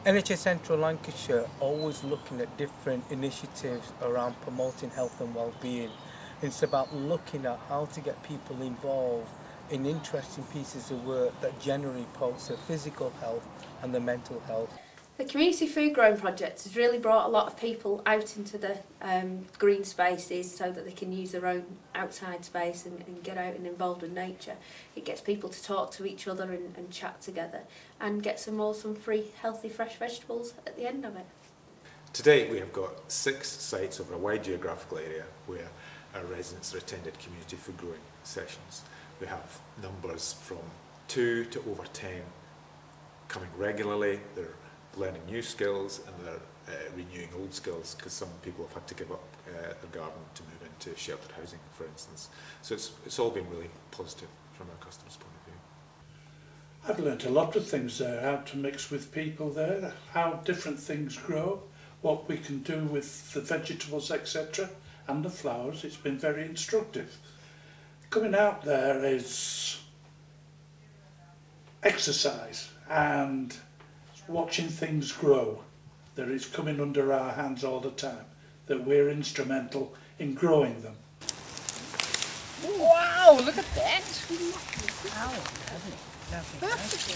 NHS Central Lancashire always looking at different initiatives around promoting health and well-being. It's about looking at how to get people involved in interesting pieces of work that generally promotes their physical health and their mental health. The community food growing project has really brought a lot of people out into the green spaces so that they can use their own outside space and get out and involved in nature. It gets people to talk to each other and chat together and get some free healthy fresh vegetables at the end of it. To date we have got 6 sites over a wide geographical area where our residents have attended community food growing sessions. We have numbers from 2 to over 10 coming regularly. They're learning new skills and they're renewing old skills because some people have had to give up their garden to move into sheltered housing, for instance. So it's all been really positive from our customers' point of view. I've learnt a lot of things there, how to mix with people there, how different things grow, what we can do with the vegetables, etc., and the flowers. It's been very instructive. Coming out there is exercise and watching things grow, that it's coming under our hands all the time, that we're instrumental in growing them. Wow, look at that! Oh, lovely, lovely, lovely.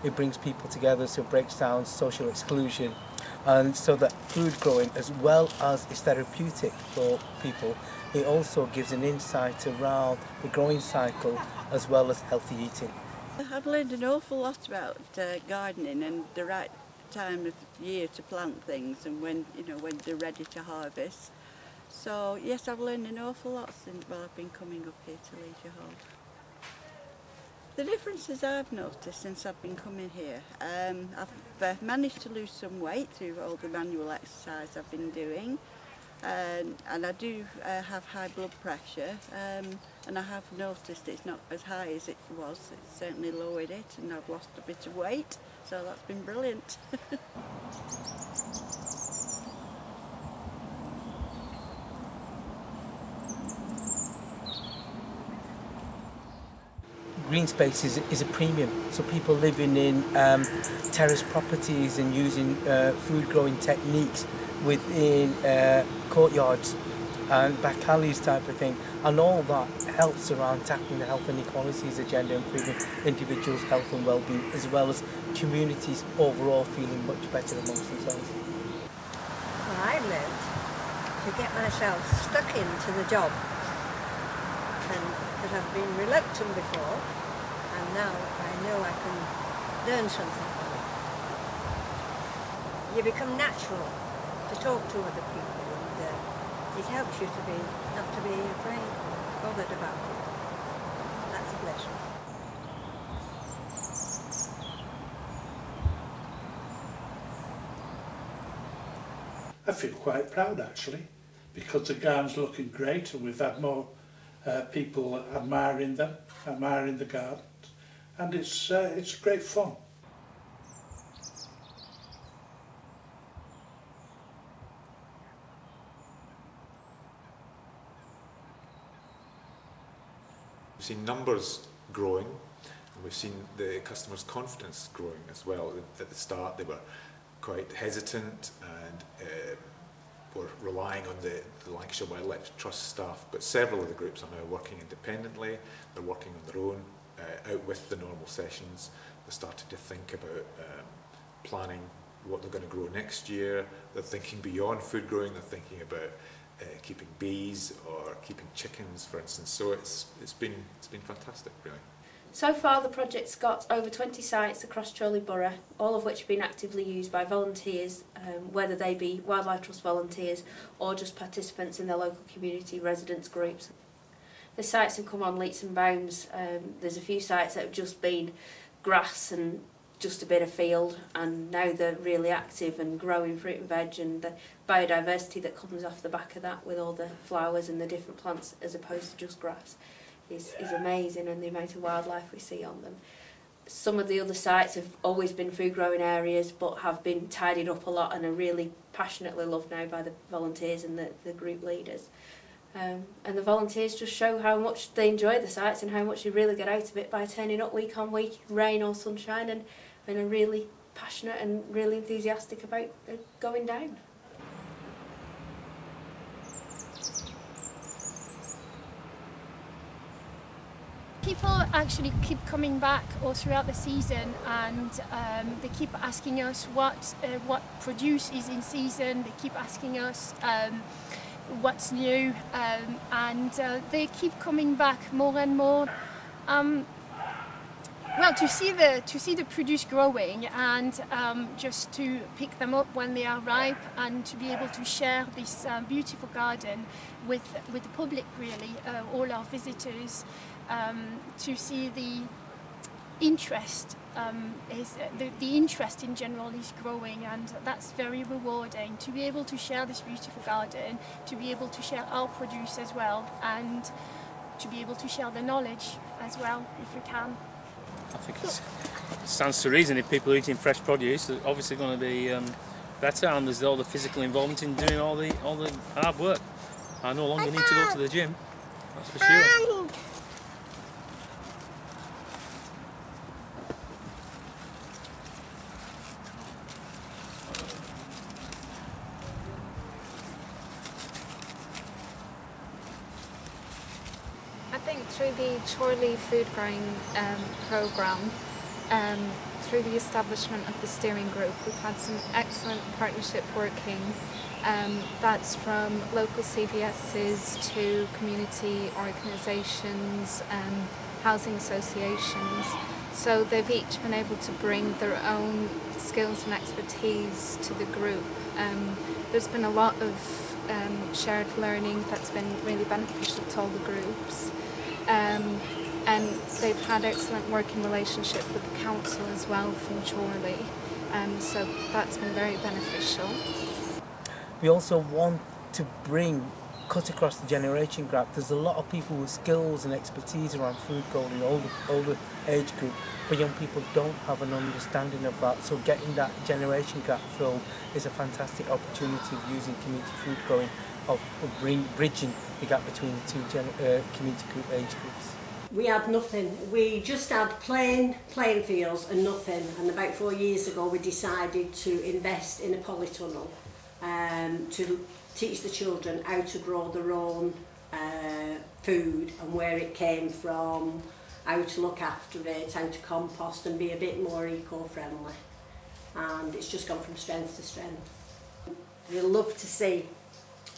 It brings people together, so it breaks down social exclusion, and so that food growing, as well as is therapeutic for people, it also gives an insight around the growing cycle as well as healthy eating. I've learned an awful lot about gardening and the right time of year to plant things and when they're ready to harvest. So yes, I've learned an awful lot since I've been coming up here to Leisure Hall. The differences I've noticed since I've been coming here, I've managed to lose some weight through all the manual exercise I've been doing, and I do have high blood pressure, and I have noticed it's not as high as it was. It's certainly lowered it, and I've lost a bit of weight, so that's been brilliant. Green space is a premium, so people living in terrace properties and using food growing techniques within courtyards and back alleys type of thing, and all that helps around tackling the health inequalities agenda, improving individuals' health and well-being, as well as communities overall feeling much better amongst themselves. Well, I learned to get myself stuck into the job, and because I've been reluctant before, and now I know I can learn something from it. You become natural to talk to other people, and it helps you not to be afraid, bothered about it. That's a blessing. I feel quite proud actually, because the garden's looking great and we've had more people admiring them, admiring the gardens, and it's great fun. We've seen numbers growing, and we've seen the customers' confidence growing as well. At the start they were quite hesitant and were relying on the Lancashire Wildlife Trust staff, but several of the groups are now working independently. They're working on their own, out with the normal sessions. They're starting to think about planning what they're going to grow next year. They're thinking beyond food growing. They're thinking about keeping bees or keeping chickens, for instance. So it's been fantastic, really. So far the project's got over 20 sites across Chorley Borough, all of which have been actively used by volunteers, whether they be Wildlife Trust volunteers or just participants in their local community residents groups. The sites have come on leaps and bounds. There's a few sites that have just been grass and just a bit of field, and now they're really active and growing fruit and veg, and the biodiversity that comes off the back of that with all the flowers and the different plants as opposed to just grass is amazing, and the amount of wildlife we see on them. Some of the other sites have always been food growing areas but have been tidied up a lot and are really passionately loved now by the volunteers and the group leaders. And the volunteers just show how much they enjoy the sites and how much they really get out of it by turning up week on week, rain or sunshine, and are really passionate and really enthusiastic about going down. People actually keep coming back all throughout the season, and they keep asking us what produce is in season. They keep asking us what's new, and they keep coming back more and more. Well, to see the produce growing, and just to pick them up when they are ripe, and to be able to share this beautiful garden with the public, really, all our visitors. To see the interest the interest in general is growing, and that's very rewarding to be able to share this beautiful garden, to be able to share our produce as well, and to be able to share the knowledge as well if we can. I think it stands to reason if people are eating fresh produce, they're obviously going to be better, and there's all the physical involvement in doing all the hard work. I no longer need to go to the gym, that's for sure. I think through the Chorley food growing programme, through the establishment of the steering group, we've had some excellent partnership working. That's from local CVSs to community organisations, housing associations. So they've each been able to bring their own skills and expertise to the group. There's been a lot of shared learning that's been really beneficial to all the groups. And they've had excellent working relationship with the council as well from Chorley, so that's been very beneficial. We also want to cut across the generation gap. There's a lot of people with skills and expertise around food growing, older age group, but young people don't have an understanding of that. So getting that generation gap filled is a fantastic opportunity of using community food growing, of bridging the gap between the two community group age groups. We had nothing. We just had plain fields and nothing. And about 4 years ago, we decided to invest in a polytunnel to teach the children how to grow their own food and where it came from, how to look after it, how to compost and be a bit more eco-friendly. And it's just gone from strength to strength. They love to see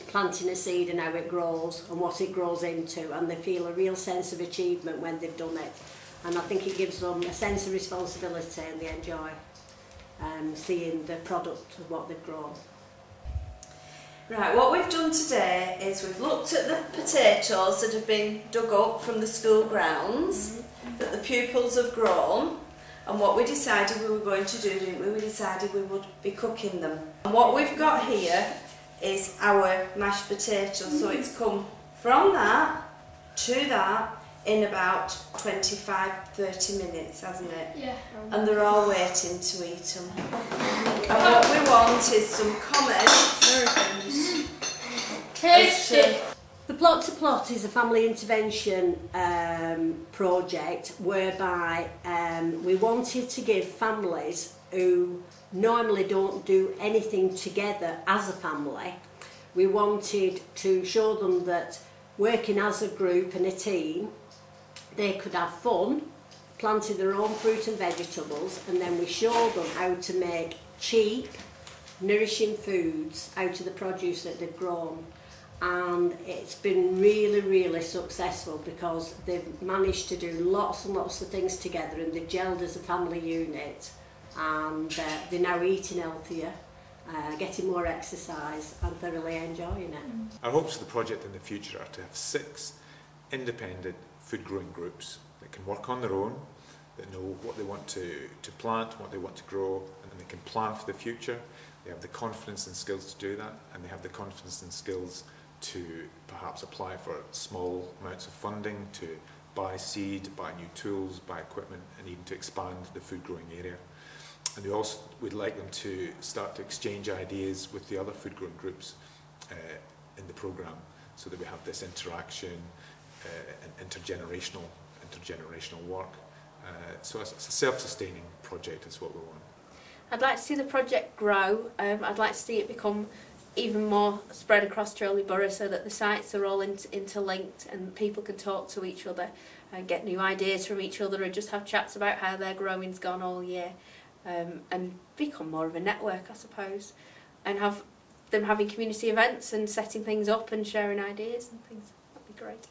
planting a seed and how it grows and what it grows into, and they feel a real sense of achievement when they've done it. And I think it gives them a sense of responsibility, and they enjoy seeing the product of what they've grown. Right, what we've done today is we've looked at the potatoes that have been dug up from the school grounds, that the pupils have grown, and what we decided we were going to do, didn't we? We decided we would be cooking them. And what we've got here is our mashed potatoes, so it's come from that to that in about 25-30 minutes, hasn't it? Yeah. And they're all waiting to eat them. And what we want is some comments. Tasty. The Plot to Plot is a family intervention project whereby we wanted to give families who normally don't do anything together as a family, we wanted to show them that working as a group and a team, they could have fun, planting their own fruit and vegetables, and then we showed them how to make cheap, nourishing foods out of the produce that they've grown. And it's been really, really successful because they've managed to do lots and lots of things together, and they've gelled as a family unit, and they're now eating healthier, getting more exercise, and thoroughly enjoying it. Our hopes for the project in the future are to have 6 independent food growing groups that can work on their own, that know what they want to plant, what they want to grow, and they can plan for the future. They have the confidence and skills to do that, and they have the confidence and skills to perhaps apply for small amounts of funding, to buy seed, buy new tools, buy equipment, and even to expand the food growing area. And we also would like them to start to exchange ideas with the other food growing groups in the programme, so that we have this interaction and intergenerational work. So it's a self-sustaining project is what we want. I'd like to see the project grow. I'd like to see it become even more spread across Chorley Borough, so that the sites are all interlinked and people can talk to each other and get new ideas from each other, and just have chats about how their growing's gone all year, and become more of a network, I suppose, and have them having community events and setting things up and sharing ideas and things. That'd be great.